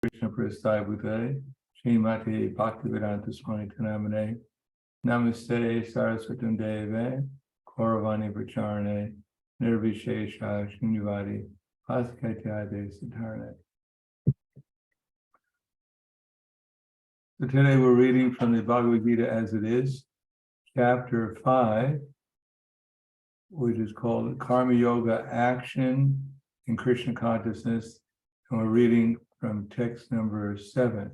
Krishna Prasthai Bhute, Srimati Bhaktivedanta Swami Tanamane, Namaste Saraswatam Deve, Kauravani Pracharane, Nirvishesha Shunyavadi, Askatyade Siddharne. So today we're reading from the Bhagavad Gita as it is, chapter 5, which is called Karma Yoga Action in Krishna Consciousness, and we're reading from text number 7.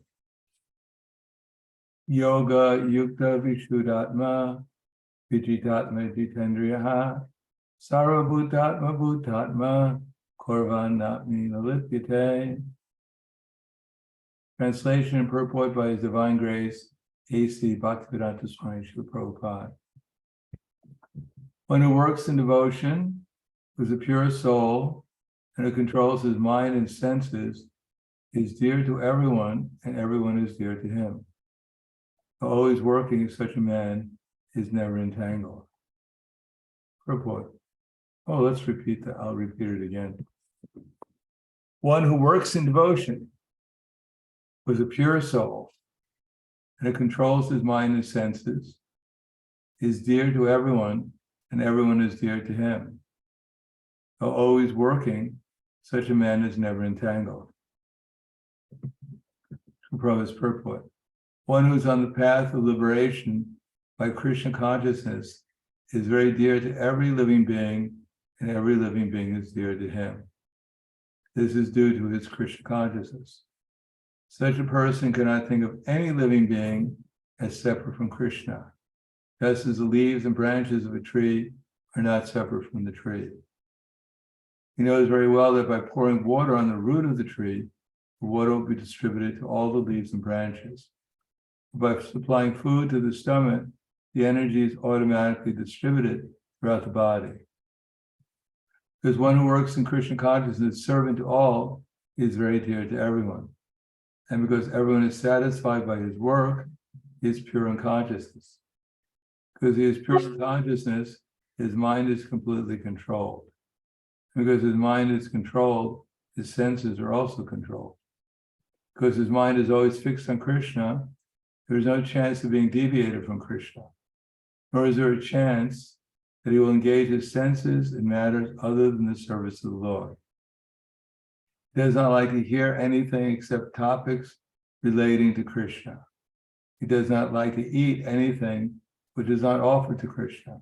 Yoga Yukta Vishuddhatma Vijitatma Jitendriyaha Sarvabhutatma Bhutatma Korvanatmi Nalipyate. Translation and purport by His Divine Grace, A.C. Bhaktivedanta Swami Srila Prabhupada. One who works in devotion with a pure soul and who controls his mind and senses is dear to everyone, and everyone is dear to him. Always working, such a man is never entangled. Purport. Oh, let's repeat that. I'll repeat it again. One who works in devotion with a pure soul and who controls his mind and senses is dear to everyone, and everyone is dear to him. Though always working, such a man is never entangled. Prabhupada's purport. One who is on the path of liberation by Krishna consciousness is very dear to every living being, and every living being is dear to him. This is due to his Krishna consciousness. Such a person cannot think of any living being as separate from Krishna, just as the leaves and branches of a tree are not separate from the tree. He knows very well that by pouring water on the root of the tree, the water will be distributed to all the leaves and branches. By supplying food to the stomach, the energy is automatically distributed throughout the body. Because one who works in Krishna consciousness, servant to all, is very dear to everyone. And because everyone is satisfied by his work, he is pure in consciousness. Because he is pure in consciousness, his mind is completely controlled. Because his mind is controlled, his senses are also controlled. Because his mind is always fixed on Krishna, there is no chance of being deviated from Krishna, nor is there a chance that he will engage his senses in matters other than the service of the Lord. He does not like to hear anything except topics relating to Krishna. He does not like to eat anything which is not offered to Krishna.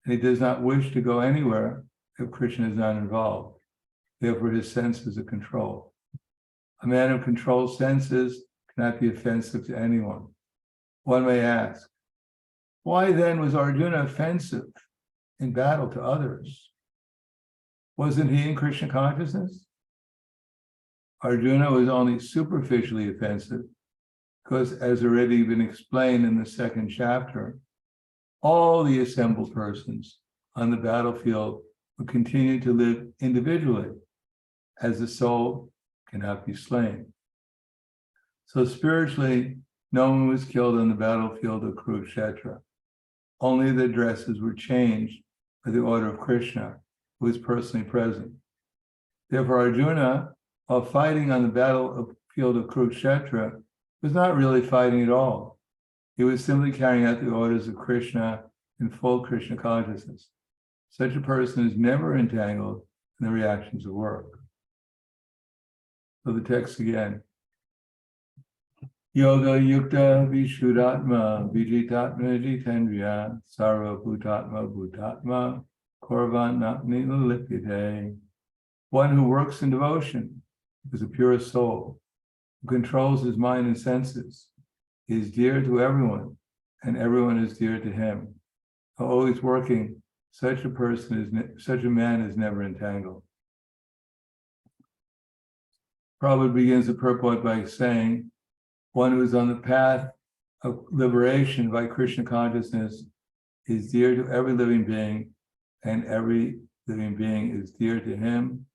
And he does not wish to go anywhere if Krishna is not involved. Therefore, his senses are controlled. A man who controls senses cannot be offensive to anyone. One may ask, why then was Arjuna offensive in battle to others? Wasn't he in Krishna consciousness? Arjuna was only superficially offensive because, as already been explained in the second chapter, all the assembled persons on the battlefield will continue to live individually, as the soul cannot be slain. So spiritually, no one was killed on the battlefield of Kurukshetra. Only the dresses were changed by the order of Krishna, who was personally present. Therefore, Arjuna, while fighting on the battlefield of Kurukshetra, was not really fighting at all. He was simply carrying out the orders of Krishna in full Krishna consciousness. Such a person is never entangled in the reactions of work. So the text again. Yoga Yukta Vishuddhatma Vijitatma Jitendriya Sarva Bhutatma Bhutatma Korvanatmi Lipyate. One who works in devotion is a pure soul, who controls his mind and senses. He is dear to everyone, and everyone is dear to him. Always working, such a man is never entangled. Prabhupada begins the purport by saying, one who is on the path of liberation by Krishna consciousness is dear to every living being, and every living being is dear to him.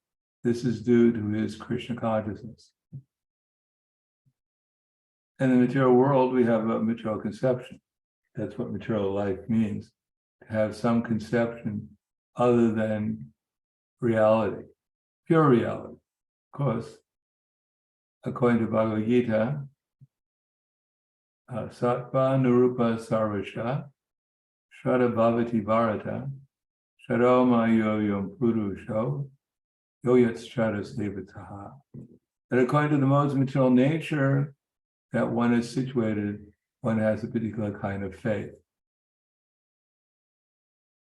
This is due to his Krishna consciousness. In the material world, we have a material conception. That's what material life means, to have some conception other than reality, pure reality. Of course, according to Bhagavad Gita, Sattva Nurupa Sarvasha, Shraddha Bhavati Bharata, Shadoma Yoyam Purusho, Yoyat Shraddha Devataha. That according to the modes of material nature that one is situated, one has a particular kind of faith.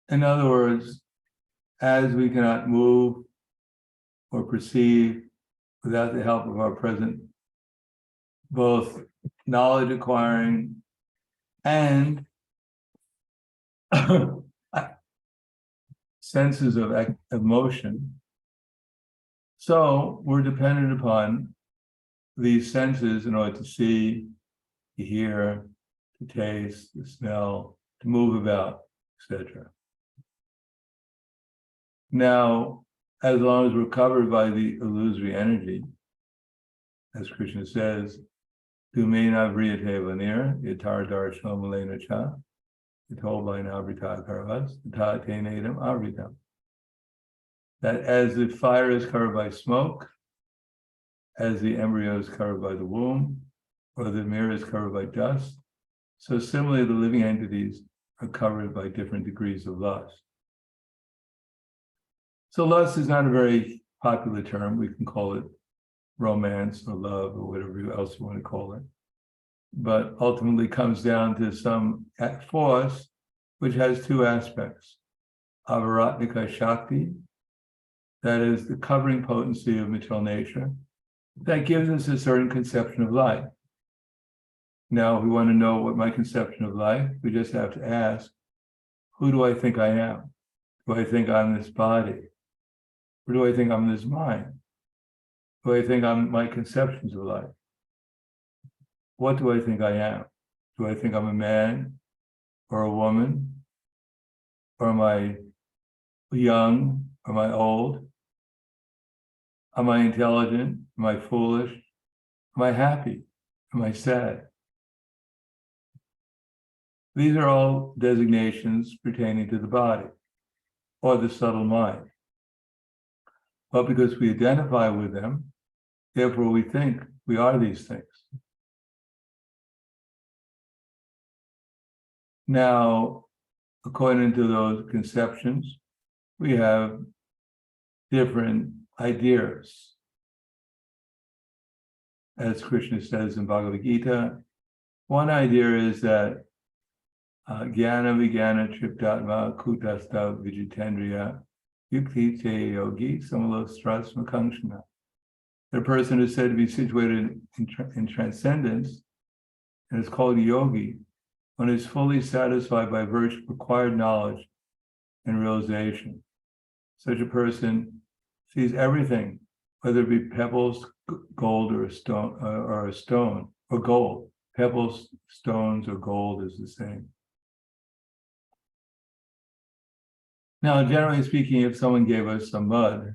In other words, as we cannot move or perceive without the help of our present both knowledge acquiring and senses of emotion, so we're dependent upon these senses in order to see, to hear, to taste, to smell, to move about, etc. Now, as long as we're covered by the illusory energy, as Krishna says, Dumena Vriyate Vanir, Yatar Darshno Malena Cha, Yatolbai Navrita Karavas, Tate Nadam Avritam. That as the fire is covered by smoke, as the embryo is covered by the womb, or the mirror is covered by dust, so similarly the living entities are covered by different degrees of lust. So lust is not a very popular term. We can call it romance or love or whatever else you want to call it. But ultimately comes down to some force which has two aspects. Avaratnika Shakti, that is the covering potency of material nature, that gives us a certain conception of life. Now, if we want to know what my conception of life, we just have to ask, who do I think I am? Do I think I'm this body? Or do I think I'm this mind? Do I think I'm my conceptions of life? What do I think I am? Do I think I'm a man or a woman? Or am I young? Am I old? Am I intelligent? Am I foolish? Am I happy? Am I sad? These are all designations pertaining to the body or the subtle mind. But because we identify with them, therefore we think we are these things. Now, according to those conceptions, we have different ideas. As Krishna says in Bhagavad Gita, one idea is that Jnana Vijnana Triptatma Kutastha Vijitendriya Yukti Te Yogi Samalostras Makangshana. The person is said to be situated in transcendence and is called yogi when is fully satisfied by virtue of acquired knowledge and realization. Such a person sees everything, whether it be pebbles, gold, or a stone, or gold. Pebbles, stones, or gold is the same. Now, generally speaking, if someone gave us some mud,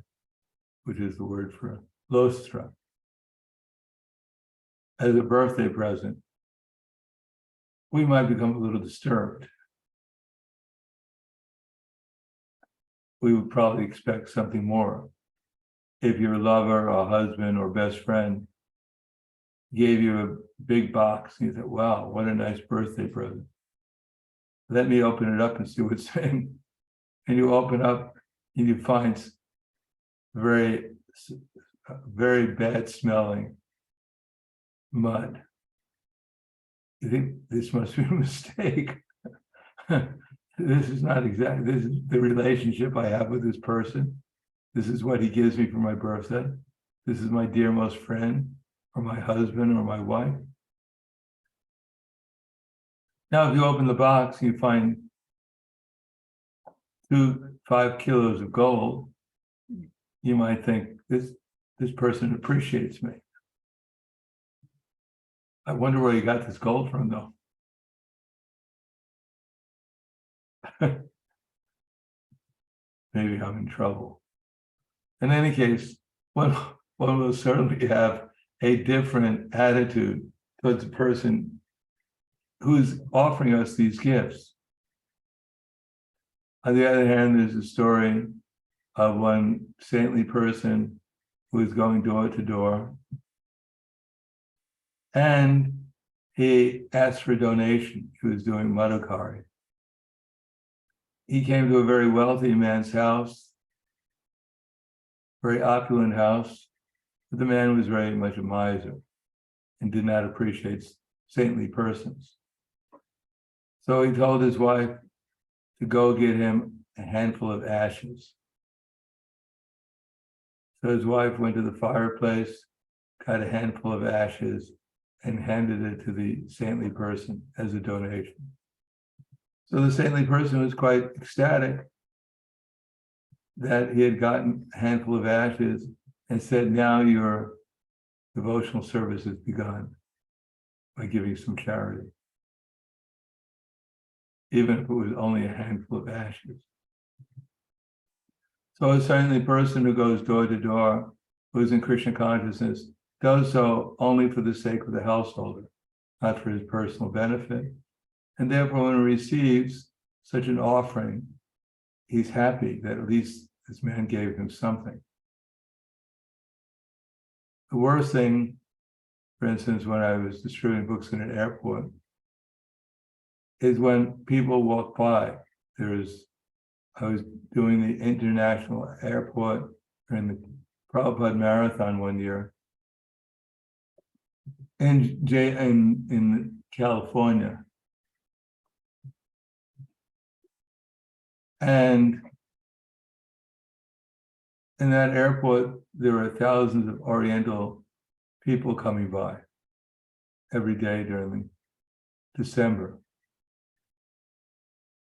which is the word for lostra, as a birthday present, we might become a little disturbed. We would probably expect something more. If your lover or husband or best friend gave you a big box and you thought, wow, what a nice birthday present. Let me open it up and see what's in. And you open up and you find very, very bad smelling mud. You think this must be a mistake. This is not exactly, this is the relationship I have with this person. This is what he gives me for my birthday. This is my dearest friend, or my husband, or my wife. Now, if you open the box and you find 5 kilos of gold, you might think this person appreciates me. I wonder where you got this gold from, though. Maybe I'm in trouble. In any case, one will certainly have a different attitude towards the person who's offering us these gifts. On the other hand, there's a story of one saintly person who is going door to door, And he asked for a donation. He was doing Madhukari. He came to a very wealthy man's house, very opulent house, but the man was very much a miser and did not appreciate saintly persons. So he told his wife to go get him a handful of ashes. So his wife went to the fireplace, got a handful of ashes, and handed it to the saintly person as a donation. So the saintly person was quite ecstatic that he had gotten a handful of ashes and said, now your devotional service has begun by giving some charity, even if it was only a handful of ashes. So a saintly person who goes door to door, who is in Krishna consciousness, does so only for the sake of the householder, not for his personal benefit. And therefore, when he receives such an offering, he's happy that at least this man gave him something. The worst thing, for instance, when I was distributing books in an airport, is when people walk by. I was doing the international airport during the Prabhupada Marathon one year in California. And in that airport, there were thousands of Oriental people coming by every day during December.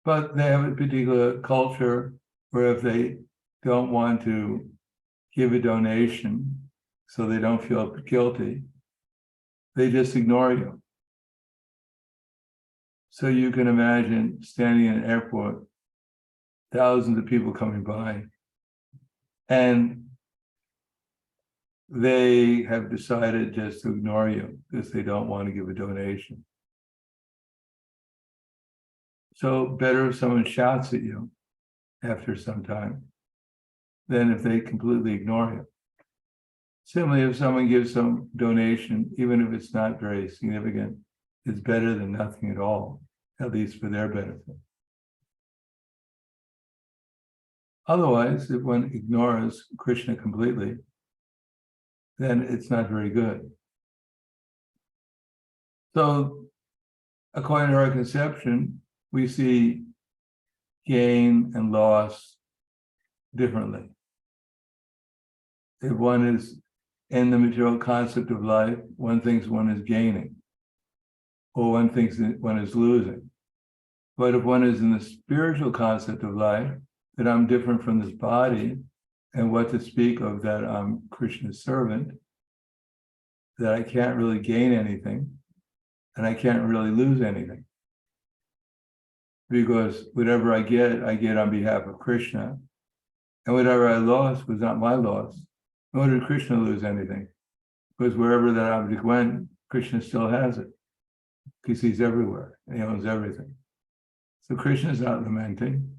But they have a particular culture where if they don't want to give a donation so they don't feel guilty, they just ignore you. So you can imagine standing in an airport, thousands of people coming by, and they have decided just to ignore you because they don't want to give a donation. So better if someone shouts at you after some time than if they completely ignore you. Similarly, if someone gives some donation, even if it's not very significant, it's better than nothing at all, at least for their benefit. Otherwise, if one ignores Krishna completely, then it's not very good. So, according to our conception, we see gain and loss differently. If one is in the material concept of life, one thinks one is gaining, or one thinks that one is losing. But if one is in the spiritual concept of life, that I'm different from this body, and what to speak of that I'm Krishna's servant, that I can't really gain anything, and I can't really lose anything. Because whatever I get on behalf of Krishna, and whatever I lost was not my loss, nor did Krishna lose anything. Because wherever that object went, Krishna still has it, because he's everywhere, and he owns everything. So Krishna is not lamenting.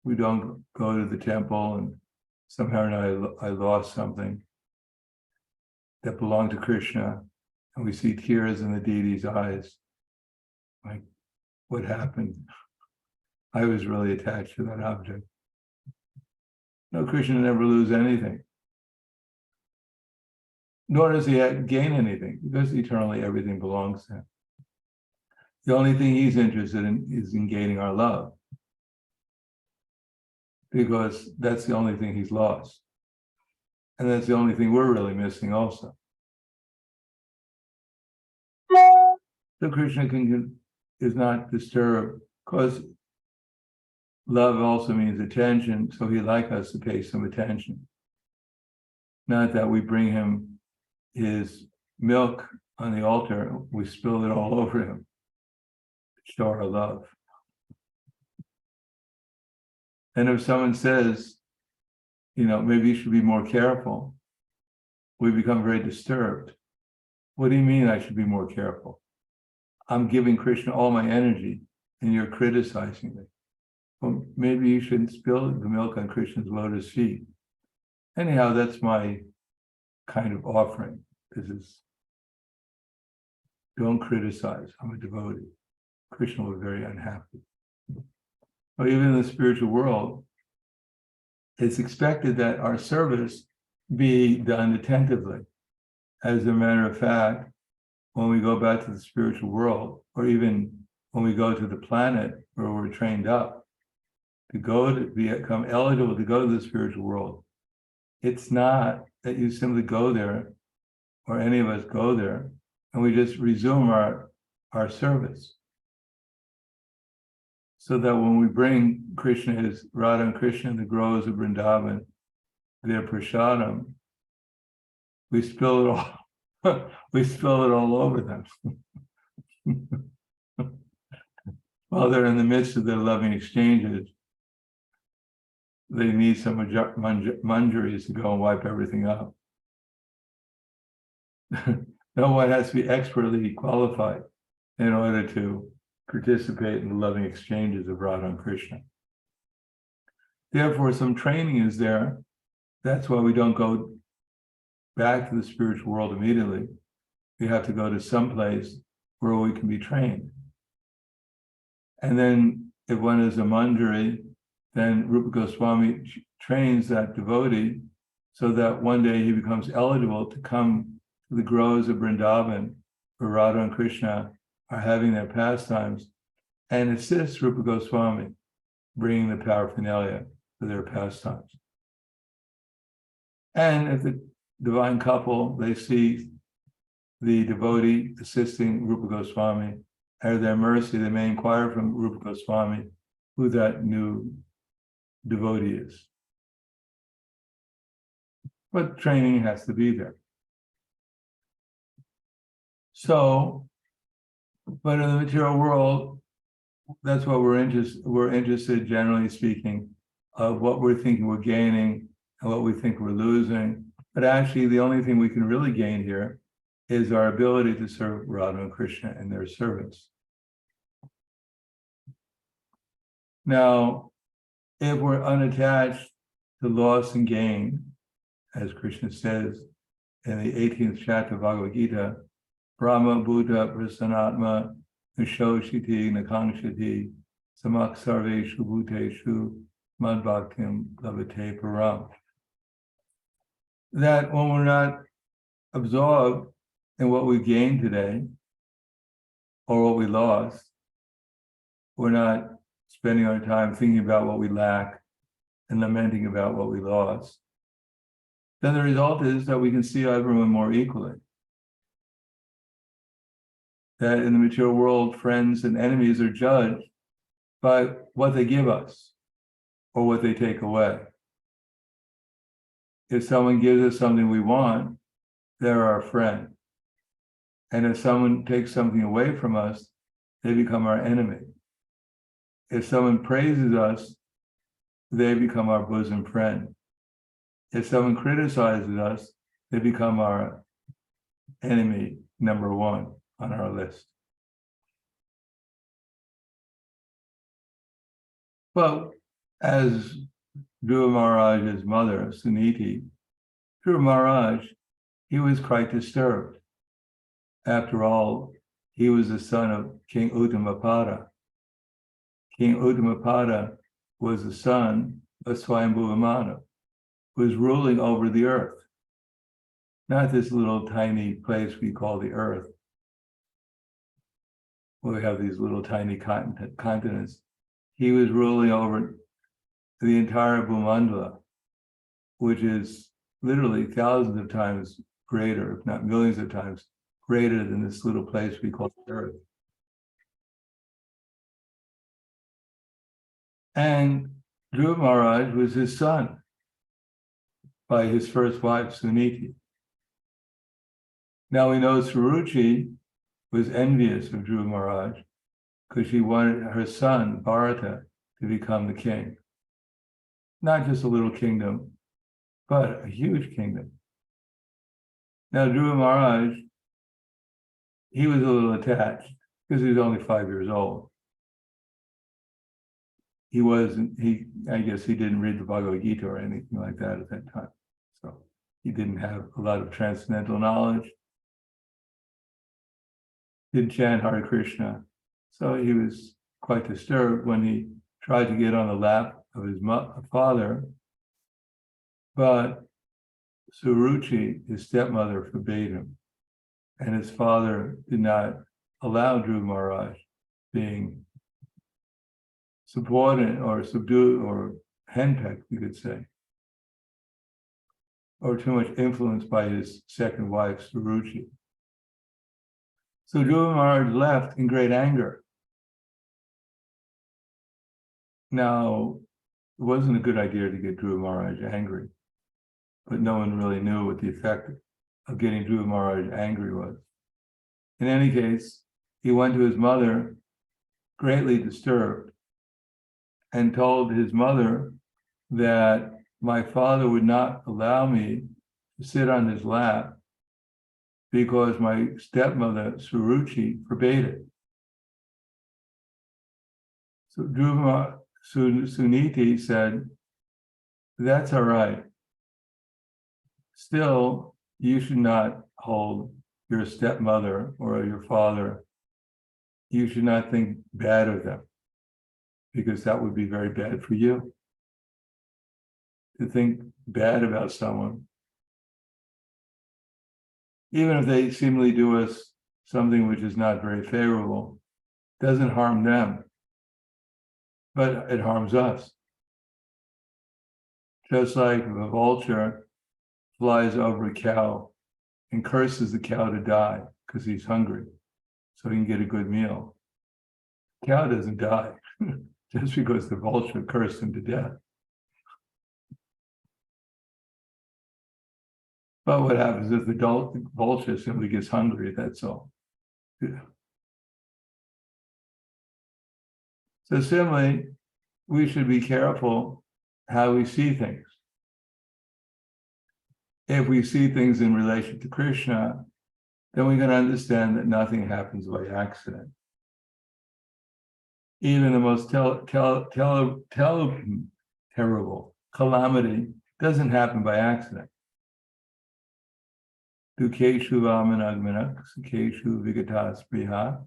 We don't go to the temple and somehow or another I lost something that belonged to Krishna, and we see tears in the deity's eyes. Like, what happened? I was really attached to that object. No, Krishna never lose anything. Nor does he gain anything, because eternally everything belongs to him. The only thing he's interested in is in gaining our love, because that's the only thing he's lost. And that's the only thing we're really missing also. So Krishna is not disturbed, because love also means attention, so he'd like us to pay some attention. Not that we bring him his milk on the altar, we spill it all over him to show our love. And if someone says, maybe you should be more careful, we become very disturbed. What do you mean I should be more careful? I'm giving Krishna all my energy and you're criticizing me. Well, maybe you shouldn't spill the milk on Krishna's lotus feet. Anyhow, that's my kind of offering. This is don't criticize. I'm a devotee. Krishna was very unhappy. But even in the spiritual world, it's expected that our service be done attentively. As a matter of fact, when we go back to the spiritual world, or even when we go to the planet where we're trained up to go to become eligible to go to the spiritual world, it's not that you simply go there, or any of us go there, and we just resume our service. So that when we bring Krishna's, Radha and Krishna, the groves of Vrindavan, their prasadam, we spill it all, we spill it all over them. While they're in the midst of their loving exchanges, they need some manjaris to go and wipe everything up. No one has to be expertly qualified in order to participate in the loving exchanges of Radha and Krishna. Therefore, some training is there. That's why we don't go back to the spiritual world immediately. We have to go to some place where we can be trained. And then if one is a manjari, then Rupa Goswami trains that devotee so that one day he becomes eligible to come to the groves of Vrindavan, where Radha and Krishna are having their pastimes, and assists Rupa Goswami bringing the paraphernalia for their pastimes. And if the divine couple, they see the devotee assisting Rupa Goswami, out of their mercy, they may inquire from Rupa Goswami who that new devotee is. But training has to be there. So, but in the material world, that's what we're interested, generally speaking, of what we're thinking we're gaining and what we think we're losing. But actually, the only thing we can really gain here is our ability to serve Radha and Krishna in their service. Now, if we're unattached to loss and gain, as Krishna says in the 18th chapter of Bhagavad Gita, Brahma Buddha Prasanatma Nishoshiti Nakangshati Samak Sarveshu Bhuteshu Madbhaktim Lavate Param. That when we're not absorbed in what we gained today or what we lost, we're not spending our time thinking about what we lack and lamenting about what we lost, then the result is that we can see everyone more equally. That in the material world, friends and enemies are judged by what they give us or what they take away. If someone gives us something we want, they're our friend. And if someone takes something away from us, they become our enemy. If someone praises us, they become our bosom friend. If someone criticizes us, they become our enemy number one on our list. But as Dhruva Maharaj's mother, Suniti, Dhruva Maharaj, he was quite disturbed. After all, he was the son of King Uttamapada. King Uttamapada was the son of Swayambhuva Manu, who was ruling over the earth. Not this little tiny place we call the earth, where we have these little tiny continents. He was ruling over the entire Bhumandala, which is literally thousands of times greater, if not millions of times greater than this little place we call the earth. And Dhruva Maharaj was his son by his first wife, Suniti. Now we know Suruchi was envious of Dhruva Maharaj because she wanted her son, Bharata, to become the king. Not just a little kingdom, but a huge kingdom. Now Dhruva Maharaj, he was a little attached because he was only 5 years old. I guess he didn't read the Bhagavad Gita or anything like that at that time. So he didn't have a lot of transcendental knowledge. didn't chant Hare Krishna. So he was quite disturbed when he tried to get on the lap of his father, but Suruchi, his stepmother, forbade him. And his father did not allow Dhruva Maharaj, being subordinate or subdued or henpecked, you could say, or too much influenced by his second wife, Suruchi. So Dhruva Maharaj left in great anger. Now, it wasn't a good idea to get Dhruva Maharaj angry, but no one really knew what the effect of getting Dhruva Maharaj angry was. In any case, he went to his mother, greatly disturbed, and told his mother that my father would not allow me to sit on his lap because my stepmother, Suruchi, forbade it. So Suniti said, that's all right. Still, you should not hold your stepmother or your father. You should not think bad of them, because that would be very bad for you. To think bad about someone, even if they seemingly do us something which is not very favorable, doesn't harm them, but it harms us. Just like if a vulture flies over a cow and curses the cow to die because he's hungry, so he can get a good meal. The cow doesn't die just because the vulture cursed him to death. But what happens if the vulture simply gets hungry, that's all. Yeah. So similarly, we should be careful how we see things. If we see things in relation to Krishna, then we can understand that nothing happens by accident. Even the most terrible calamity doesn't happen by accident. Dukeshu vamanagmanak, sukeshu vigatas priha,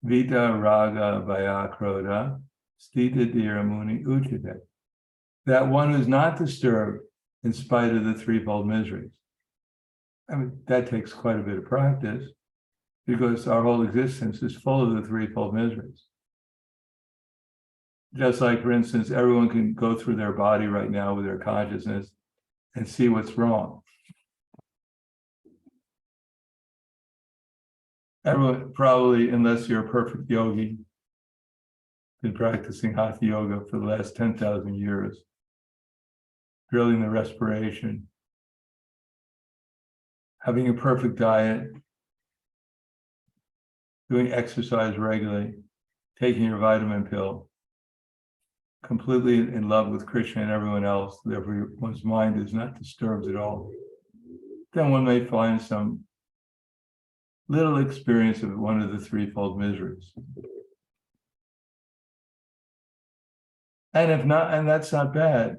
vita raga vaya kroda, stita dhiramuni uchite. That one who's not disturbed in spite of the threefold miseries. I mean, that takes quite a bit of practice, because our whole existence is full of the threefold miseries. Just like, for instance, everyone can go through their body right now with their consciousness and see what's wrong. Everyone, probably, unless you're a perfect yogi, been practicing hatha yoga for the last 10,000 years, drilling the respiration, having a perfect diet, doing exercise regularly, taking your vitamin pill, completely in love with Krishna and everyone else, therefore one's mind is not disturbed at all. Then one may find some little experience of one of the threefold miseries. And if not, and that's not bad.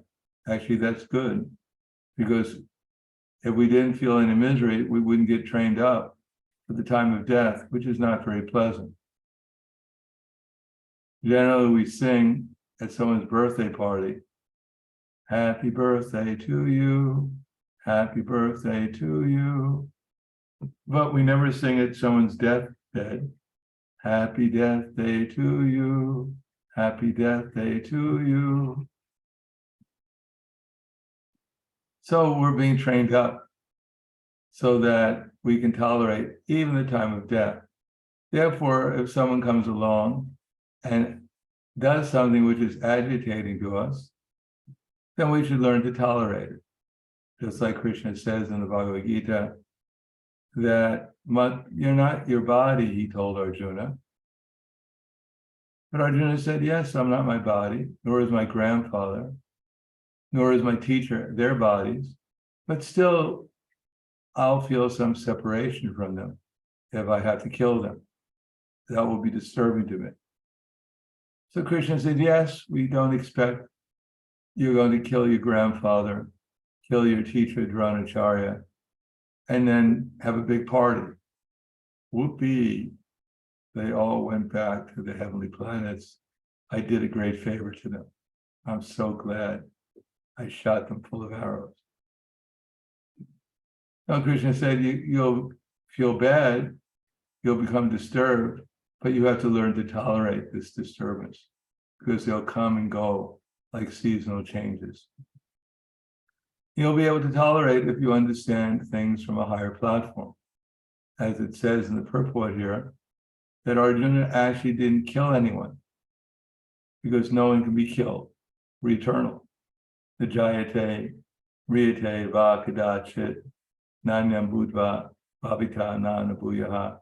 Actually, that's good, because if we didn't feel any misery, we wouldn't get trained up at the time of death, which is not very pleasant. Generally, we sing at someone's birthday party, happy birthday to you, happy birthday to you. But we never sing at someone's deathbed, happy death day to you, happy death day to you. So we're being trained up so that we can tolerate even the time of death. Therefore, if someone comes along and does something which is agitating to us, then we should learn to tolerate it. Just like Krishna says in the Bhagavad Gita, that you're not your body, he told Arjuna. But Arjuna said, yes, I'm not my body, nor is my grandfather, nor is my teacher their bodies, but still I'll feel some separation from them if I have to kill them. That will be disturbing to me. So Krishna said, yes, we don't expect you're going to kill your grandfather, kill your teacher, Dronacharya, and then have a big party. Whoopee, they all went back to the heavenly planets. I did a great favor to them. I'm so glad I shot them full of arrows. Now Krishna said, you'll feel bad, you'll become disturbed, but you have to learn to tolerate this disturbance because they'll come and go like seasonal changes. You'll be able to tolerate if you understand things from a higher platform. As it says in the purport here, that Arjuna actually didn't kill anyone because no one can be killed. We're eternal. The Jayate, Riyate, Va Kadachit, Nanyam Budva, Bhavita Nana Bhuyaha,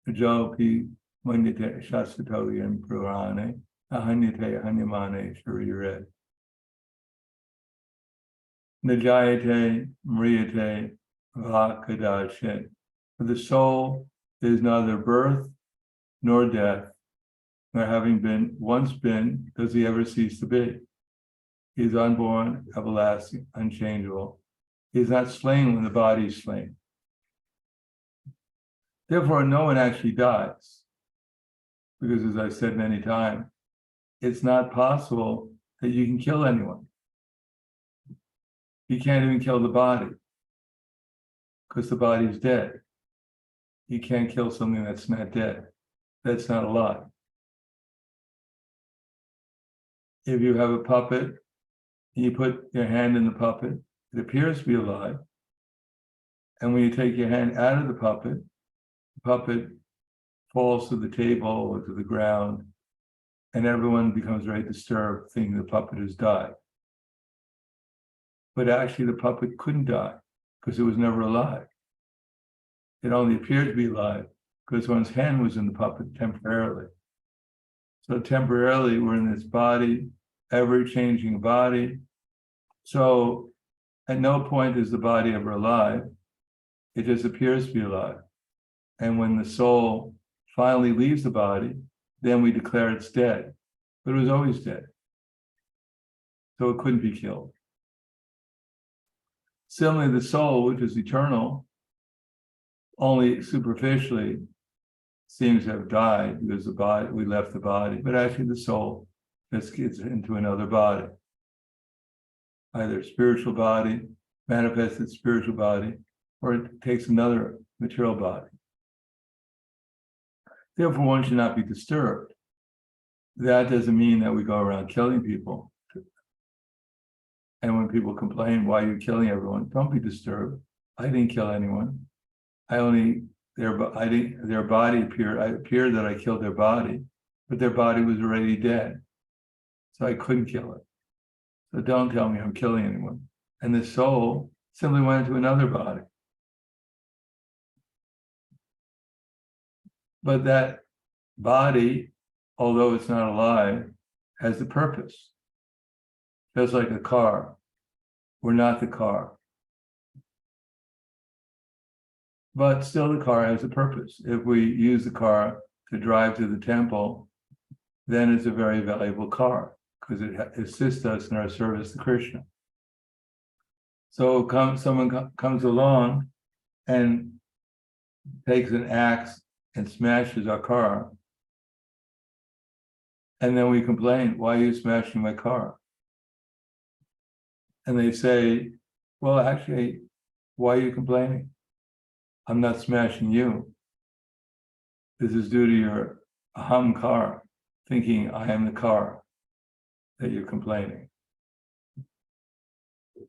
Jopi Manyate Shasatoyam Purane, Ahanyate Hanyamane Sharire. Najayate, Mriyate, Va Kadachit. For the soul is neither birth nor death, nor having been once been, does he ever cease to be. He is unborn, everlasting, unchangeable. He is not slain when the body is slain. Therefore, no one actually dies. Because as I said many times, it's not possible that you can kill anyone. You can't even kill the body because the body is dead. You can't kill something that's not dead. That's not alive. If you have a puppet, you put your hand in the puppet, it appears to be alive. And when you take your hand out of the puppet falls to the table or to the ground, and everyone becomes very disturbed, thinking the puppet has died. But actually, the puppet couldn't die because it was never alive. It only appeared to be alive because one's hand was in the puppet temporarily. So temporarily, we're in this body, ever-changing body. So at no point is the body ever alive. It just appears to be alive. And when the soul finally leaves the body, then we declare it's dead. But it was always dead. So it couldn't be killed. Similarly, the soul, which is eternal, only superficially seems to have died because the body, we left the body, but actually the soul just gets into another body, either spiritual body, manifested spiritual body, or it takes another material body. Therefore, one should not be disturbed. That doesn't mean that we go around killing people. And when people complain, why are you killing everyone? Don't be disturbed. I didn't kill anyone. Their body appeared. I appeared that I killed their body, but their body was already dead. So I couldn't kill it. So don't tell me I'm killing anyone. And the soul simply went into another body. But that body, although it's not alive, has a purpose. Just like a car. We're not the car. But still the car has a purpose. If we use the car to drive to the temple, then it's a very valuable car because it assists us in our service to Krishna. So someone comes along and takes an axe and smashes our car. And then we complain, why are you smashing my car? And they say, well, actually, why are you complaining? I'm not smashing you. This is due to your aham car, thinking I am the car that you're complaining.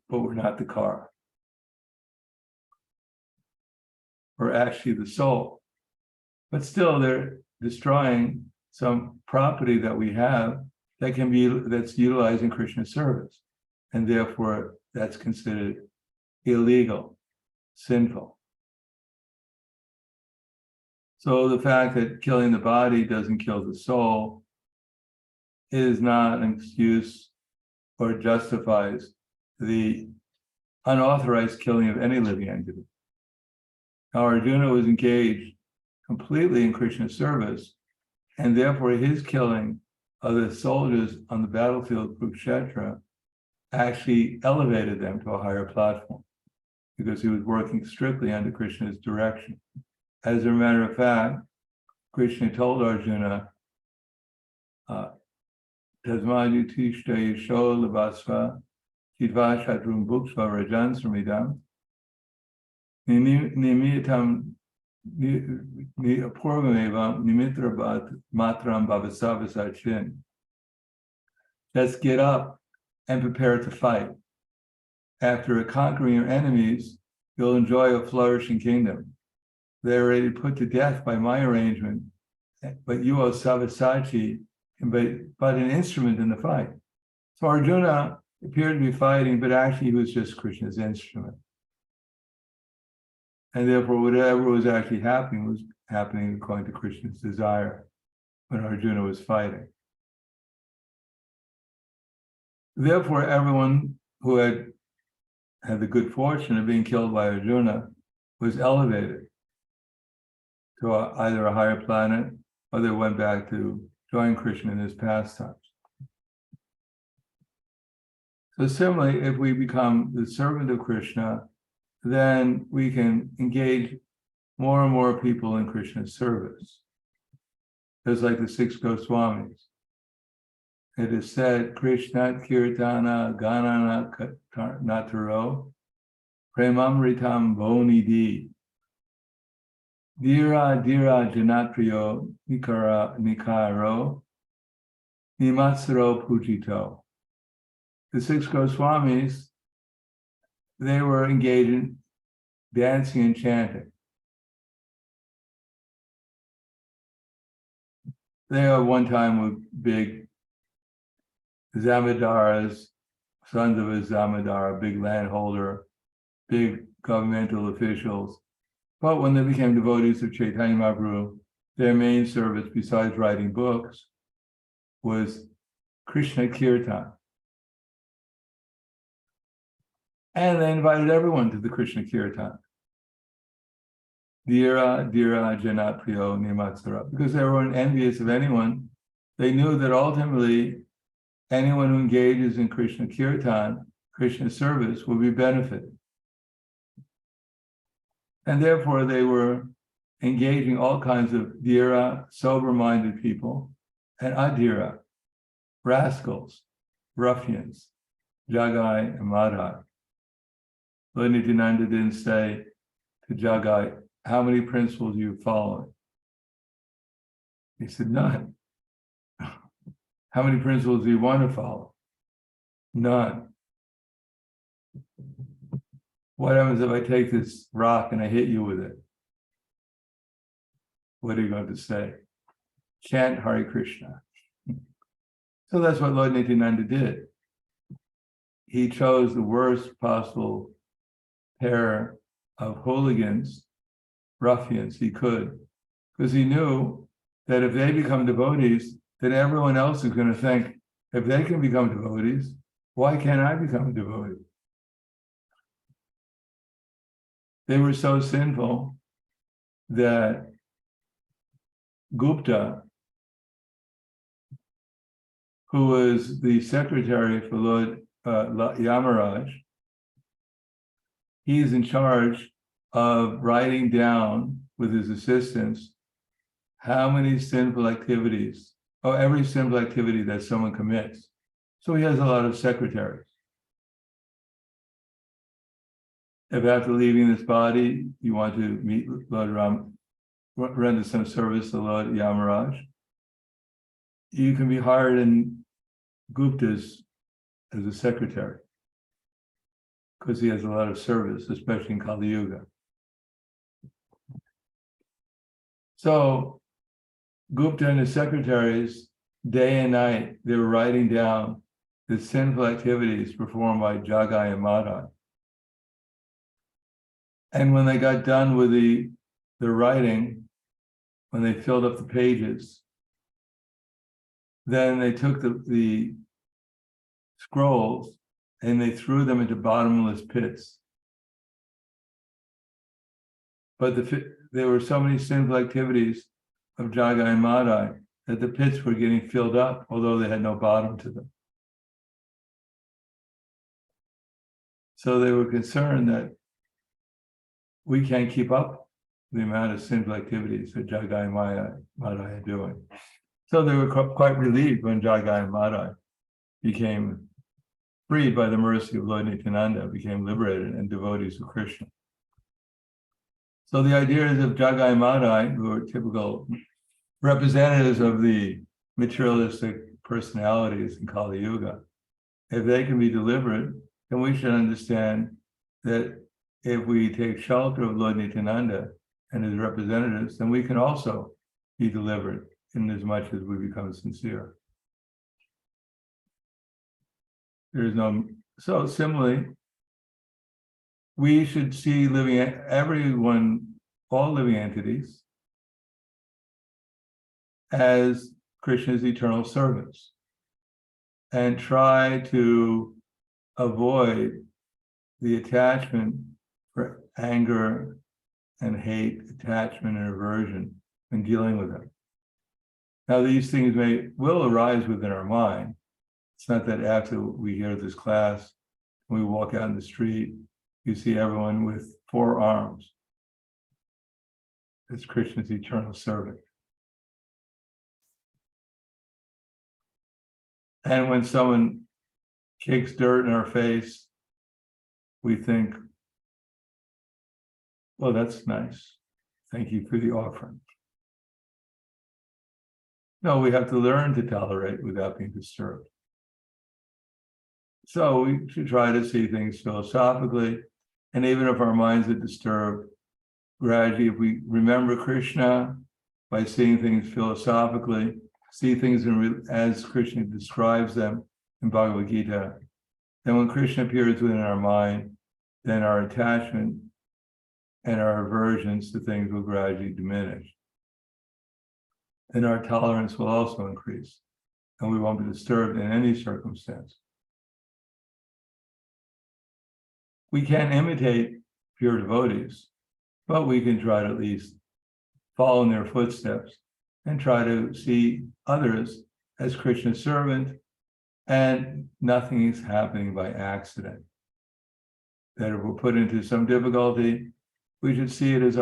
But we're not the car. We're actually the soul. But still, they're destroying some property that we have that's utilized in Krishna's service. And therefore, that's considered illegal, sinful. So the fact that killing the body doesn't kill the soul is not an excuse or justifies the unauthorized killing of any living entity. Now, Arjuna was engaged completely in Krishna's service, and therefore his killing of the soldiers on the battlefield of Kurukshetra actually elevated them to a higher platform because he was working strictly under Krishna's direction. As a matter of fact, Krishna told Arjuna, Tasmaju Tishta Yasho Labasva, Kidva Shatrum Bhuksva Rajan Sramidam, Nimitam Purvamevam Nimitra Matram Bhavasavasachin. Let's get up and prepare to fight. After conquering your enemies, you'll enjoy a flourishing kingdom. They're already put to death by my arrangement, but you are Savasachi, but an instrument in the fight. So Arjuna appeared to be fighting, but actually he was just Krishna's instrument. And therefore, whatever was actually happening was happening according to Krishna's desire when Arjuna was fighting. Therefore, everyone who had the good fortune of being killed by Arjuna was elevated to either a higher planet, or they went back to join Krishna in his pastimes. So similarly, if we become the servant of Krishna, then we can engage more and more people in Krishna's service. Just like the 6 Goswamis. It is said, Krishna Kirtana Ganana Nataro Premamritam Vonidi Dira Dira Janatriyo Nikaro Nimatsaro Pujito. The 6 Goswamis, they were engaged in dancing and chanting. They at one time were big Zamadaras, sons of a Zamadara, big landholder, big governmental officials. But when they became devotees of Chaitanya Mahaprabhu, their main service, besides writing books, was Krishna Kirtan. And they invited everyone to the Krishna Kirtan. Dira, Dira, Janapriyo, Nimatsara. Because they weren't envious of anyone, they knew that ultimately anyone who engages in Krishna Kirtan, Krishna service, will be benefited. And therefore they were engaging all kinds of Dira, sober-minded people, and Adira, rascals, ruffians, Jagai and Madhai. Lord Nityananda didn't say to Jagai, how many principles are you following? He said, none. How many principles do you want to follow? None. What happens if I take this rock and I hit you with it? What are you going to say? Chant Hare Krishna. So that's what Lord Nityananda did. He chose the worst possible pair of hooligans, ruffians he could, because he knew that if they become devotees, then everyone else is going to think, if they can become devotees, why can't I become a devotee? They were so sinful that Gupta, who was the secretary for Lord Yamaraj, he is in charge of writing down with his assistants how many sinful activities, or every sinful activity that someone commits. So he has a lot of secretaries. If after leaving this body, you want to meet Lord Ram, render some service to Lord Yamaraj, you can be hired in Gupta's as a secretary, because he has a lot of service, especially in Kali Yuga. So Gupta and his secretaries, day and night, they were writing down the sinful activities performed by Jagai and Madhai. And when they got done with the writing, when they filled up the pages, then they took the scrolls and they threw them into bottomless pits. But there were so many sinful activities of Jagai and Madhai that the pits were getting filled up, although they had no bottom to them. So they were concerned that we can't keep up the amount of sinful activities that Jagai and Madai are doing. So they were quite relieved when Jagai and Madai became freed by the mercy of Lord Nityananda, became liberated and devotees of Krishna. So the idea is of Jagai and Madai, who are typical representatives of the materialistic personalities in Kali Yuga, if they can be delivered, then we should understand that if we take shelter of Lord Nityananda and his representatives, then we can also be delivered in as much as we become sincere. So similarly, we should see all living entities as Krishna's eternal servants and try to avoid the attachment for anger and hate, attachment and aversion when dealing with them. Now, these things will arise within our mind. It's not that after we hear this class, when we walk out in the street, you see everyone with 4 arms. It's Krishna's eternal servant. And when someone kicks dirt in our face, we think, well, that's nice. Thank you for the offering. No, we have to learn to tolerate without being disturbed. So we should try to see things philosophically. And even if our minds are disturbed, gradually, if we remember Krishna by seeing things philosophically, see things as Krishna describes them in Bhagavad Gita, then when Krishna appears within our mind, then our attachment and our aversions to things will gradually diminish. And our tolerance will also increase, and we won't be disturbed in any circumstance. We can't imitate pure devotees, but we can try to at least follow in their footsteps and try to see others as Krishna's servant, and nothing is happening by accident. That if we're put into some difficulty, we should see it as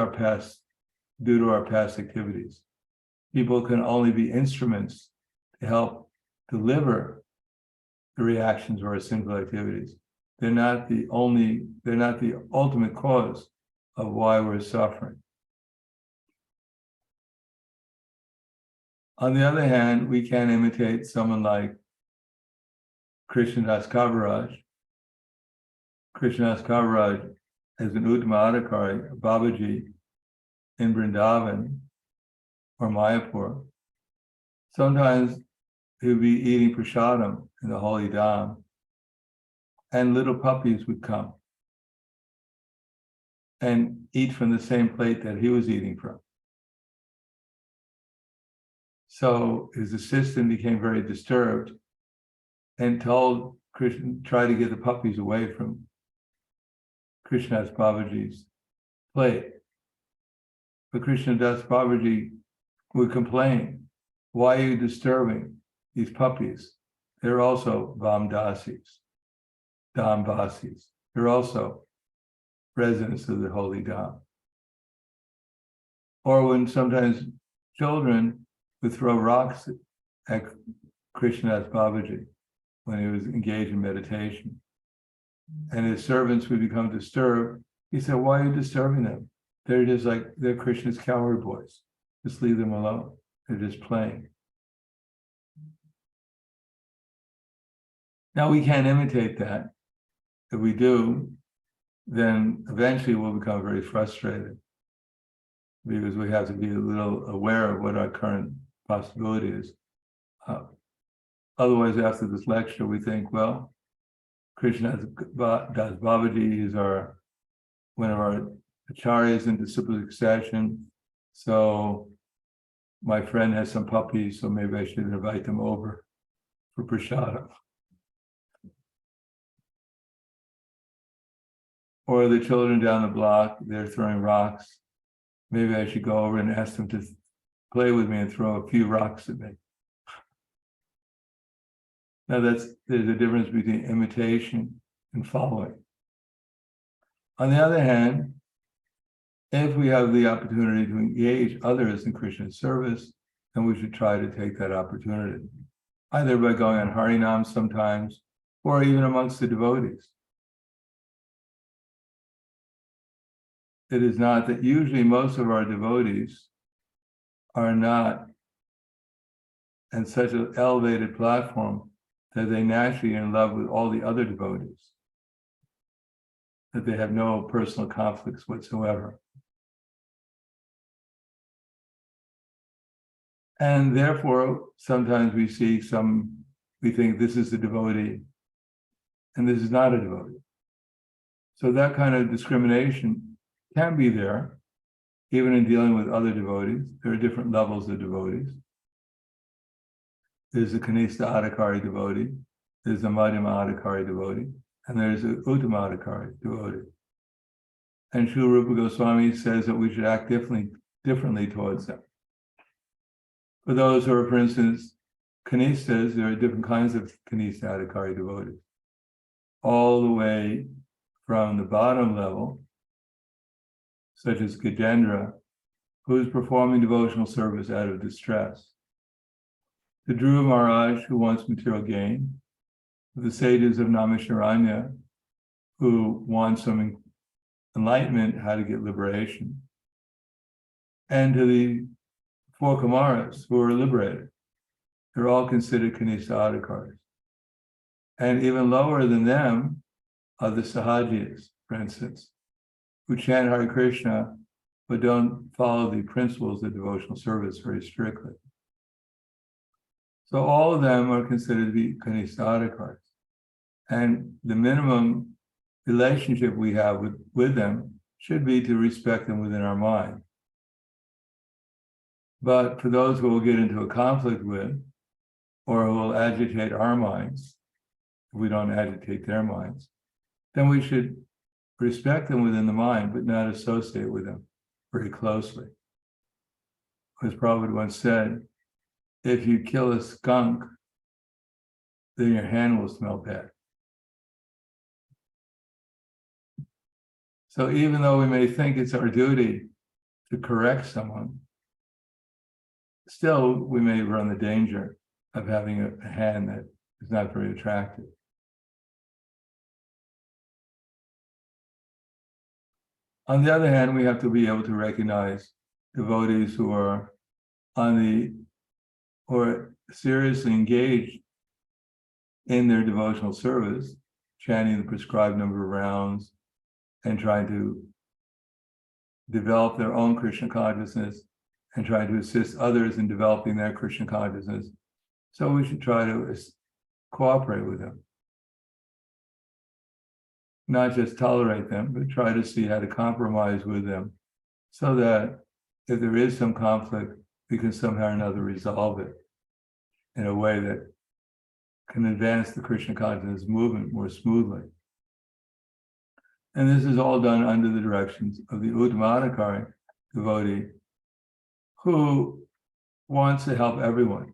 due to our past activities. People can only be instruments to help deliver the reactions of our sinful activities. They're not the ultimate cause of why we're suffering. On the other hand, we can imitate someone like Krishnadas Kaviraj. Krishnadas Kaviraj as an Uttama Adhikari, Babaji in Vrindavan or Mayapur. Sometimes he would be eating prasadam in the holy dham, and little puppies would come and eat from the same plate that he was eating from. So his assistant became very disturbed and told Krishna, try to get the puppies away from Krishnadas Babaji's plate. But Krishnadas Babaji would complain, why are you disturbing these puppies? They're also Vamdasis, Dhamvasis. They're also residents of the holy Dham. Or when sometimes children would throw rocks at Krishnadas Babaji when he was engaged in meditation, and his servants would become disturbed, he said, why are you disturbing them? They're Krishna's cowherd boys. Just leave them alone. They're just playing. Now we can't imitate that. If we do, then eventually we'll become very frustrated, because we have to be a little aware of what our current possibility is. Otherwise, after this lecture, we think, well, Krishnadas Babaji is one of our acharyas in disciplic succession. So my friend has some puppies, so maybe I should invite them over for prasadam. Or the children down the block, they're throwing rocks. Maybe I should go over and ask them to play with me and throw a few rocks at me. Now there's a difference between imitation and following. On the other hand, If we have the opportunity to engage others in Krishna's service, then we should try to take that opportunity, either by going on Harinam sometimes, or even amongst the devotees. It is not that usually most of our devotees are not in such an elevated platform that they naturally are in love with all the other devotees, that they have no personal conflicts whatsoever. And therefore, sometimes we think this is the devotee, and this is not a devotee. So that kind of discrimination can be there, even in dealing with other devotees. There are different levels of devotees. There's a Kanista Adhikari devotee, there's a Madhyama Adhikari devotee, and there's an Uttama Adhikari devotee. And Srila Rupa Goswami says that we should act differently towards them. For those who are, for instance, Kanistas, there are different kinds of Kanista Adhikari devotees. All the way from the bottom level, such as Gajendra, who is performing devotional service out of distress. The Dhruva Maharaj, who wants material gain. The sages of Naimisharanya, who want some enlightenment, how to get liberation. And to the four Kumaras, who are liberated. They're all considered Kanista Adhikaris. And even lower than them are the Sahajis, for instance, who chant Hare Krishna, but don't follow the principles of devotional service very strictly. So all of them are considered to be Kanista Adhikaris. And the minimum relationship we have with them should be to respect them within our mind. But for those who will get into a conflict with, or who will agitate our minds, if we don't agitate their minds, then we should respect them within the mind, but not associate with them very closely. As Prabhupada once said, if you kill a skunk, then your hand will smell bad. So even though we may think it's our duty to correct someone, still we may run the danger of having a hand that is not very attractive. On the other hand, we have to be able to recognize devotees who are seriously engaged in their devotional service, chanting the prescribed number of rounds and trying to develop their own Krishna consciousness and trying to assist others in developing their Krishna consciousness. So we should try to cooperate with them. Not just tolerate them, but try to see how to compromise with them so that if there is some conflict, we can somehow or another resolve it in a way that can advance the Krishna consciousness movement more smoothly. And this is all done under the directions of the Uttama Adhikari devotee who wants to help everyone.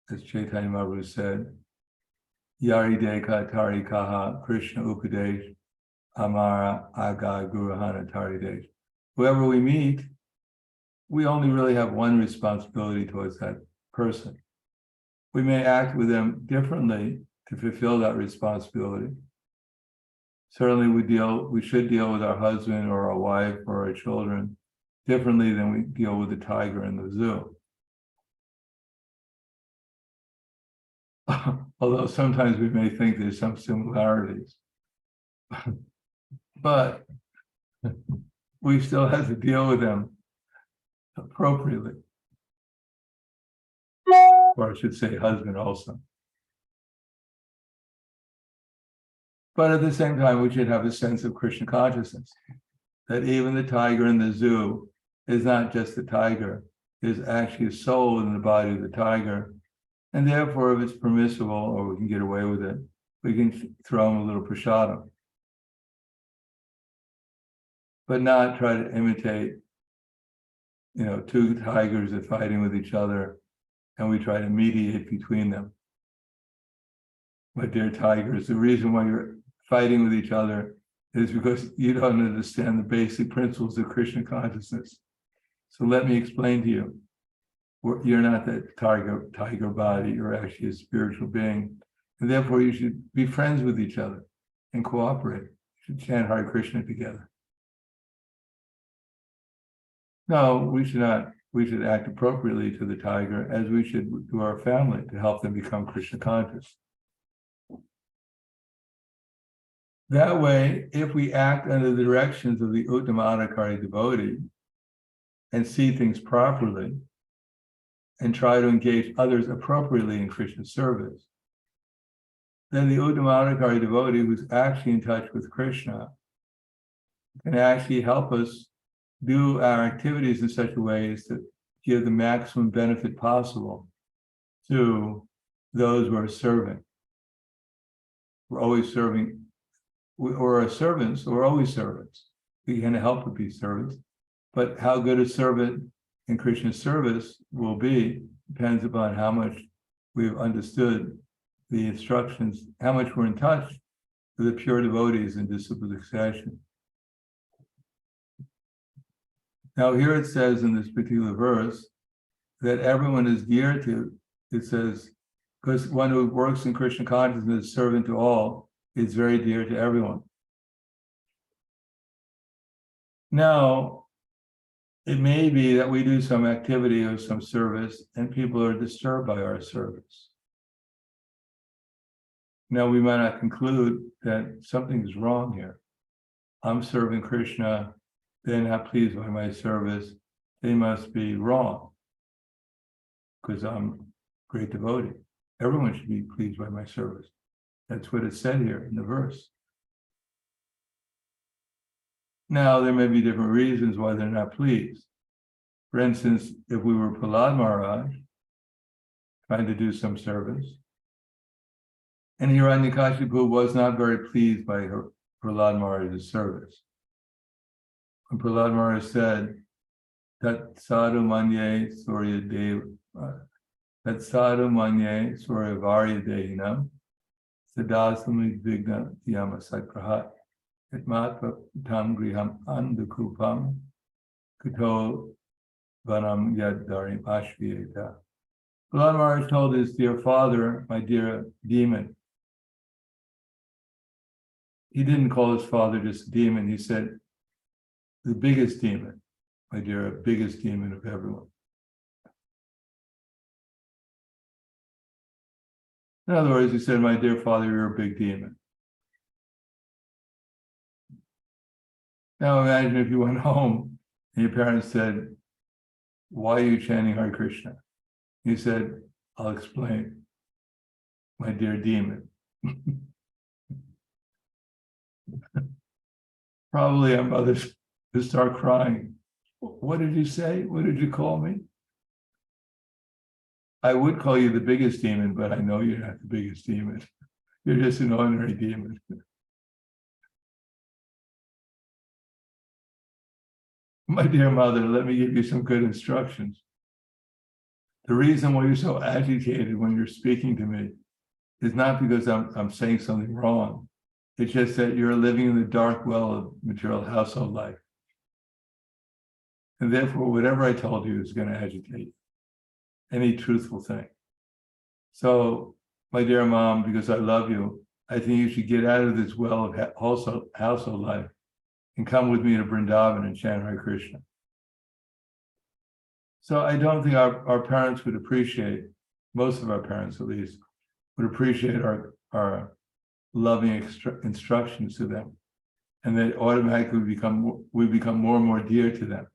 As Chaitanya Mahaprabhu said, Yari Deka Tari Kaha Krishna Upadesh Amara Aga Guruhana Tari Desh. Whoever we meet, we only really have one responsibility towards that person. We may act with them differently to fulfill that responsibility. Certainly we should deal with our husband or our wife or our children differently than we deal with the tiger in the zoo. Although sometimes we may think there's some similarities. But we still have to deal with them appropriately. Or I should say husband also. But at the same time, we should have a sense of Krishna consciousness, that even the tiger in the zoo is not just the tiger, there's actually a soul in the body of the tiger. And therefore, if it's permissible or we can get away with it, we can throw him a little prasadam. But not try to imitate, two tigers are fighting with each other and we try to mediate between them. But dear tigers, the reason why you're fighting with each other is because you don't understand the basic principles of Krishna consciousness. So let me explain to you. You're not that tiger body, you're actually a spiritual being. And therefore you should be friends with each other and cooperate. You should chant Hare Krishna together. No, we should not. We should act appropriately to the tiger as we should to our family to help them become Krishna conscious. That way, if we act under the directions of the Uttama devotee and see things properly and try to engage others appropriately in Krishna service, then the Uttama devotee who's actually in touch with Krishna can actually help us do our activities in such a way as to give the maximum benefit possible to those who are serving. We're always serving, or are servants, or always servants. We can help with these servants, but how good a servant in Krishna's service will be depends upon how much we've understood the instructions, how much we're in touch with the pure devotees in disciplines succession. Now here it says in this particular verse that everyone is dear to, it says, because one who works in Krishna consciousness, servant to all, is very dear to everyone. Now, it may be that we do some activity or some service and people are disturbed by our service. Now, we might not conclude that something is wrong here. I'm serving Krishna, they're not pleased by my service, they must be wrong because I'm a great devotee. Everyone should be pleased by my service. That's what it said here in the verse. Now, there may be different reasons why they're not pleased. For instance, if we were Prahlad Maharaj, trying to do some service, and Hiranyakashipu was not very pleased by Prahlad Maharaj's service. When Prahlad Maharaj said, Tat sadhu manye surya dev, Tat sadhu manye surya varya dehinam, Sadasami vigna yama sakrahat, Itmatva tam griham andukupam, Kuto vanam yad dharim ashviyeta. Prahlad Maharaj told his dear father, my dear demon. He didn't call his father just a demon, he said, the biggest demon, my dear, biggest demon of everyone. In other words, he said, my dear father, you're a big demon. Now imagine if you went home and your parents said, why are you chanting Hare Krishna? You said, I'll explain, my dear demon. Probably our mothers would start crying. What did you say? What did you call me? I would call you the biggest demon, but I know you're not the biggest demon. You're just an ordinary demon. My dear mother, let me give you some good instructions. The reason why you're so agitated when you're speaking to me is not because I'm saying something wrong. It's just that you're living in the dark well of material household life. And therefore, whatever I told you is going to agitate any truthful thing. So, my dear mom, because I love you, I think you should get out of this well of household life and come with me to Vrindavan and chant Hare Krishna. So I don't think our parents would appreciate, most of our parents at least, would appreciate our loving instructions to them. And that automatically we become more and more dear to them.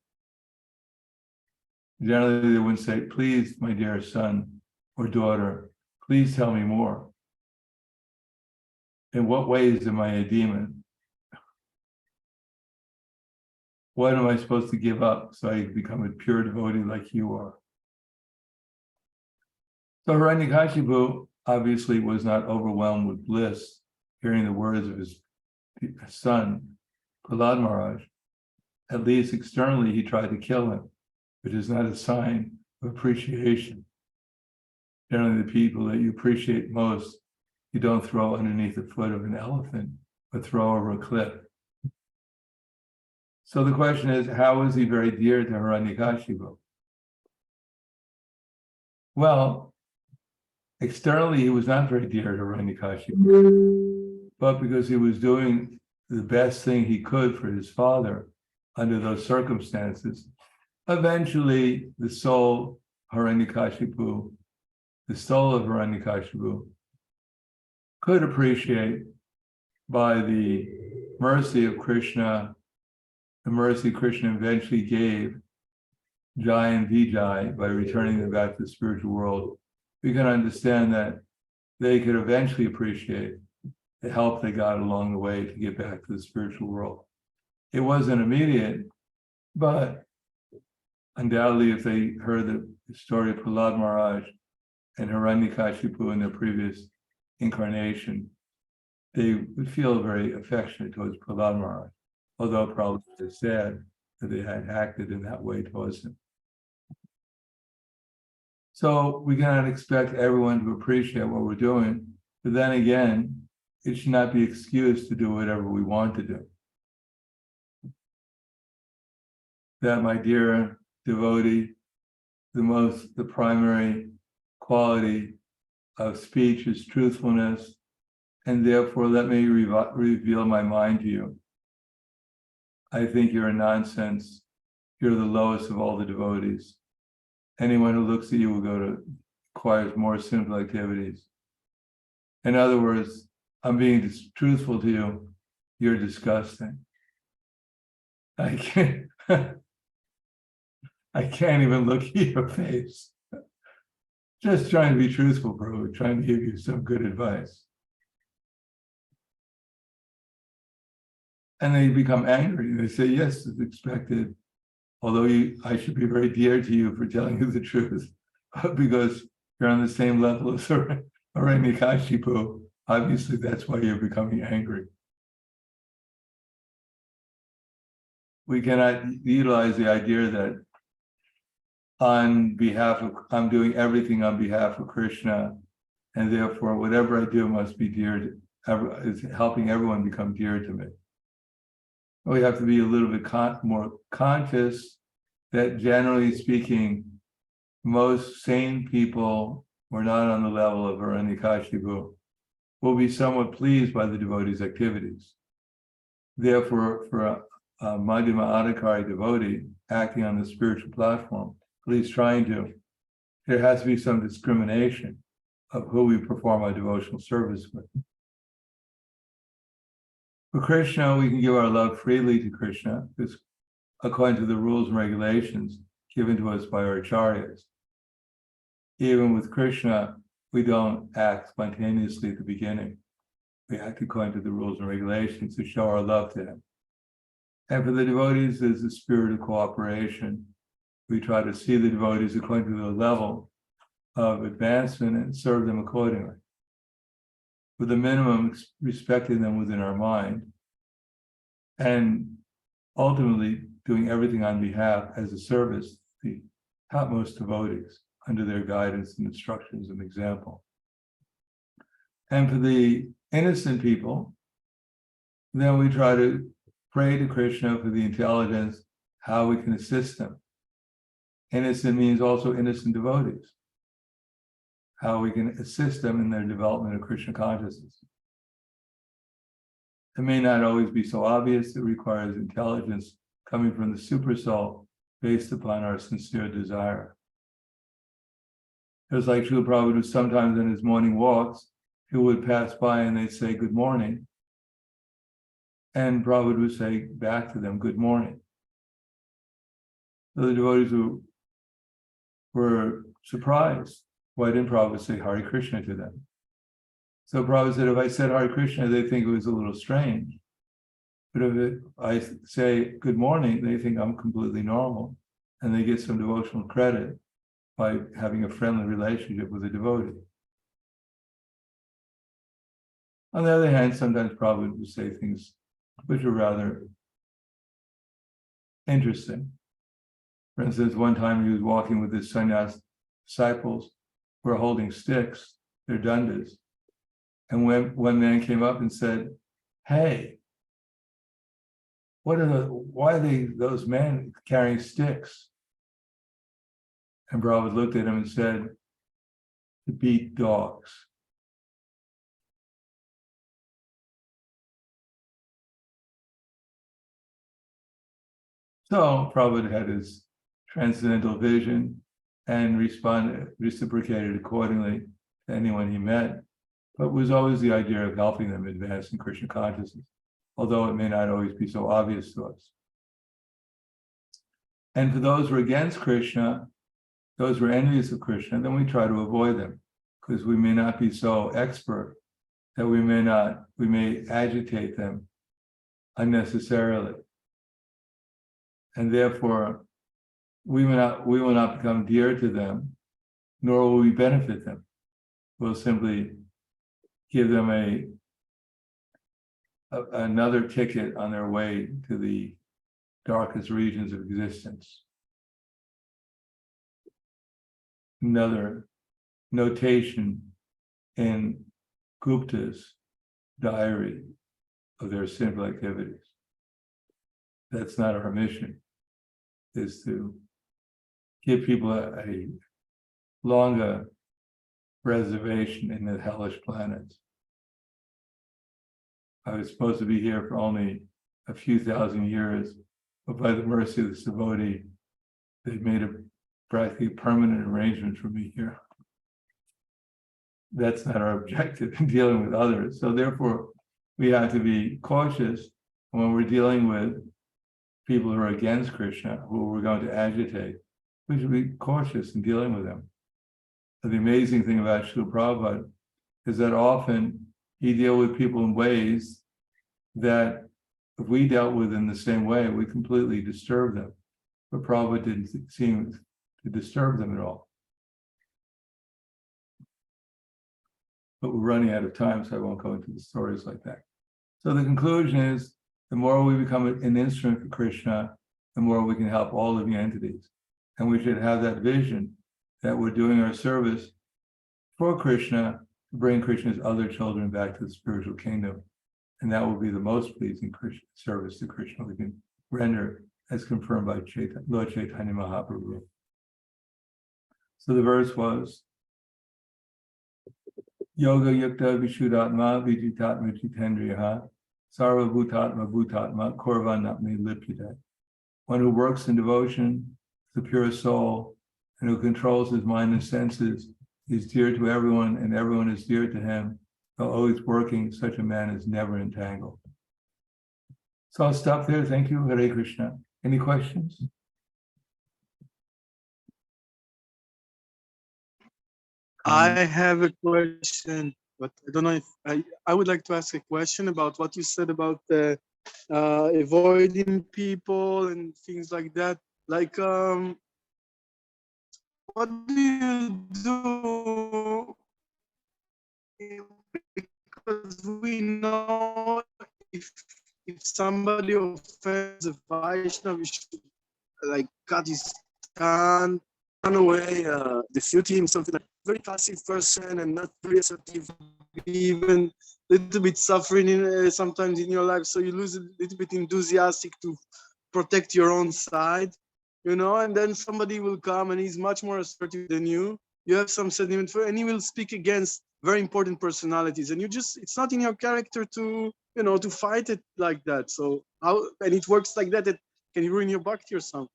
Generally, they wouldn't say, please, my dear son or daughter, please tell me more. In what ways am I a demon? What am I supposed to give up so I can become a pure devotee like you are? So Hiranyakashipu obviously was not overwhelmed with bliss hearing the words of his son, Prahlad Maharaj. At least externally, he tried to kill him, which is not a sign of appreciation. Generally, the people that you appreciate most, you don't throw underneath the foot of an elephant, but throw over a cliff. So the question is, how is he very dear to Hiranyakashipu? Well, externally, he was not very dear to Hiranyakashipu, but because he was doing the best thing he could for his father under those circumstances, eventually the soul of Hiranyakashipu could appreciate by the mercy of Krishna, the mercy Krishna eventually gave Jai and Vijay by returning them back to the spiritual world. We can understand that they could eventually appreciate the help they got along the way to get back to the spiritual world. It wasn't immediate, but undoubtedly, if they heard the story of Prahlad Maharaj and Hiranyakashipu in their previous incarnation, they would feel very affectionate towards Prahlad Maharaj, although probably they're sad that they had acted in that way towards him. So we cannot expect everyone to appreciate what we're doing, but then again, it should not be excused to do whatever we want to do. That, my dear devotee, the primary quality of speech is truthfulness, and therefore let me reveal my mind to you. I think you're a nonsense. You're the lowest of all the devotees. Anyone who looks at you will acquires more sinful activities. In other words, I'm being truthful to you. You're disgusting. I can't even look at your face. Just trying to be truthful, bro. Trying to give you some good advice. And they become angry. They say, yes, it's expected. Although I should be very dear to you for telling you the truth, because you're on the same level as Hiranyakashipu. Obviously, that's why you're becoming angry. We cannot utilize the idea that I'm doing everything on behalf of Krishna, and therefore whatever I do must be dear to, is helping everyone become dear to me. We have to be a little bit more conscious that, generally speaking, most sane people who are not on the level of Hiranyakashipu will be somewhat pleased by the devotee's activities. Therefore, for a Madhyama Adhikari devotee acting on the spiritual platform, at least trying to, there has to be some discrimination of who we perform our devotional service with. For Krishna, we can give our love freely to Krishna, because according to the rules and regulations given to us by our acharyas. Even with Krishna, we don't act spontaneously at the beginning. We act according to the rules and regulations to show our love to him. And for the devotees, there's a spirit of cooperation. We try to see the devotees according to their level of advancement and serve them accordingly, with the minimum respecting them within our mind, and ultimately doing everything on behalf as a service to the topmost devotees under their guidance and instructions and example. And for the innocent people, then we try to pray to Krishna for the intelligence, how we can assist them. Innocent means also innocent devotees, how we can assist them in their development of Krishna consciousness. It may not always be so obvious. It requires intelligence coming from the super soul based upon our sincere desire. It's like Srila Prabhupada, sometimes in his morning walks, he would pass by and they'd say, good morning. And Prabhupada would say back to them, good morning. So the devotees were surprised. Why didn't Prabhupada say Hare Krishna to them? So Prabhupada said, if I said Hare Krishna, they think it was a little strange. But if I say good morning, they think I'm completely normal, and they get some devotional credit by having a friendly relationship with a devotee. On the other hand, sometimes Prabhupada would say things which are rather interesting. For instance, one time he was walking with his sannyas disciples who were holding sticks, their dandas. And when one man came up and said, hey, why are those men carrying sticks? And Prabhupada looked at him and said, to beat dogs. So Prabhupada had his transcendental vision and reciprocated accordingly to anyone he met, but was always the idea of helping them advance in Krishna consciousness, although it may not always be so obvious to us. And for those who are against Krishna, those who are envious of Krishna, then we try to avoid them, because we may not be so expert that we may agitate them unnecessarily. And therefore, we will not become dear to them, nor will we benefit them. We'll simply give them another ticket on their way to the darkest regions of existence. Another notation in Gupta's diary of their sinful activities. That's not our mission, is to give people a longer reservation in the hellish planets. I was supposed to be here for only a few thousand years, but by the mercy of the devotee, they've made a practically permanent arrangement for me here. That's not our objective in dealing with others. So therefore, we have to be cautious when we're dealing with people who are against Krishna, who we're going to agitate. We should be cautious in dealing with them. But the amazing thing about Srila Prabhupada is that often he deals with people in ways that if we dealt with in the same way, we completely disturb them. But Prabhupada didn't seem to disturb them at all. But we're running out of time, so I won't go into the stories like that. So the conclusion is, the more we become an instrument for Krishna, the more we can help all living entities. And we should have that vision that we're doing our service for Krishna to bring Krishna's other children back to the spiritual kingdom. And that will be the most pleasing service to Krishna we can render, as confirmed by Lord Chaitanya Mahaprabhu. So the verse was, Yoga Yukta Vishuddhatma Vijitatma Jitendriyaha Sarva Bhutatma Bhutatma Korvanatma Lipyate. One who works in devotion, the pure soul, and who controls his mind and senses, is dear to everyone, and everyone is dear to him. Though always working, such a man is never entangled. So I'll stop there. Thank you. Hare Krishna. Any questions? I have a question, but I don't know if I would like to ask a question about what you said about avoiding people and things like that. Like, what do you do? Because we know if somebody offends a Vaishnava, we should like cut his tongue, run away, defute him, something like very passive person and not very assertive, even a little bit suffering in, sometimes in your life, so you lose a little bit enthusiastic to protect your own side, you know, and then somebody will come and he's much more assertive than you. You have some sentiment for, and he will speak against very important personalities, and you just, it's not in your character to, you know, to fight it like that. So how, and it works like that, it can ruin your bhakti or something.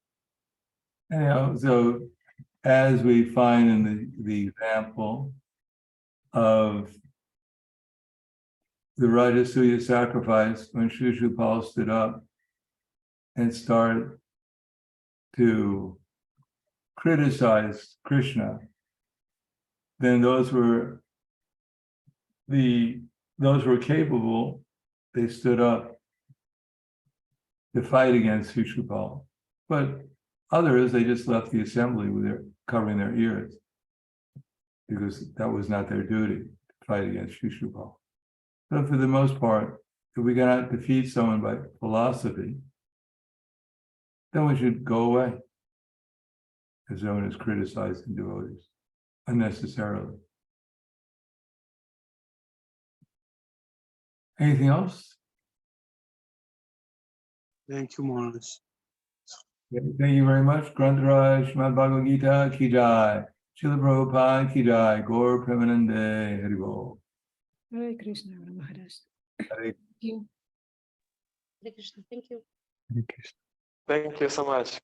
You know, so as we find in the example of the Rajasuya sacrifice, when Shishupal stood up and started to criticize Krishna, then those who were capable, they stood up to fight against Shishupal. But others, they just left the assembly with their covering their ears, because that was not their duty to fight against Shishupal. But for the most part, if we cannot defeat someone by philosophy, then we should go away, as someone is criticizing devotees unnecessarily. Anything else? Thank you, Maharaj. Thank you very much. Grantaraj, Srimad Bhagavad Gita ki jai. Srila Prabhupada ki jai. Gaur Premanande Haribol. Hare Krishna, Maharaj. Hare Thank you. Hare Krishna. Thank you. Krishna. Thank you so much.